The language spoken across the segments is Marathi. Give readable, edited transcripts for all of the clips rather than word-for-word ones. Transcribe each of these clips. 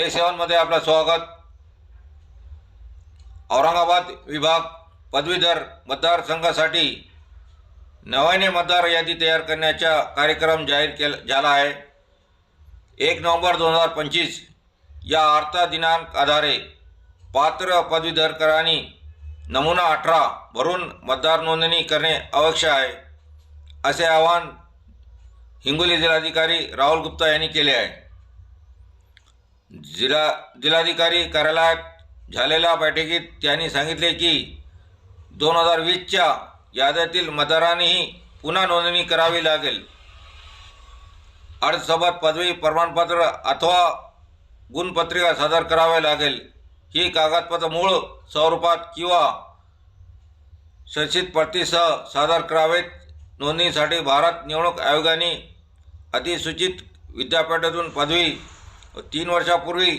A7मध्ये आपलं स्वागत। औरंगाबाद विभाग पदवीधर मतदारसंघासाठी नव्याने मतदार यादी तयार करण्याचा कार्यक्रम जाहीर झाला आहे। 1 नोव्हेंबर 2025 या अर्थ दिनांक आधारे पात्र पदवीधरकरांनी नमुना 18 भरून मतदार नोंदणी करणे आवश्यक आहे, असे आवाहन हिंगोली जिल्हाधिकारी राहुल गुप्ता यांनी केले आहे। जिल्हाधिकारी कार्यालयात झालेल्या बैठकीत त्यांनी सांगितले की 2020च्या यादीतील मतदारांनीही पुन्हा नोंदणी करावी लागेल। अर्जासोबत पदवी प्रमाणपत्र अथवा गुणपत्रिका सादर करावे लागेल। ही कागदपत्र मूळ स्वरूपात किंवा संक्षिप्त प्रतीसह सादर करावेत। नोंदणीसाठी भारत निवडणूक आयोगाने अधिसूचित विद्यापीठातून पदवी 3 वर्षापूर्वी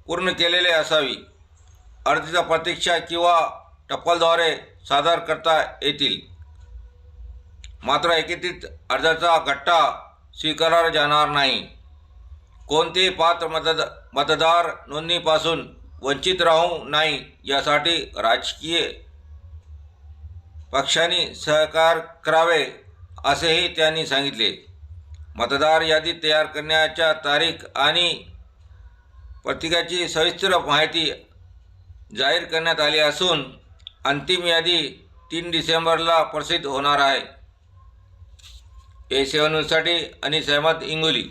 पूर्ण केलेली असावी। अर्जाची प्रतीक्षा किंवा टपालद्वारे सादर करता येतील, मात्र एकत्रित अर्जाचा गठ्ठा स्वीकारला जाणार नाही। कोणतेही पात्र मतदार नोंदणीपासून वंचित राहू नये यासाठी राजकीय पक्षांनी सहकार्य करावे, असेही त्यांनी सांगितले। मतदार यादी तयार करण्याच्या तारीख आणि प्रतीकाची सविस्तर माहिती जाहीर करण्यात आली असून अंतिम यादी 3 डिसेंबरला प्रसिद्ध होणार आहे। A7 न्यूजसाठी अनिस अहमद, हिंगोली।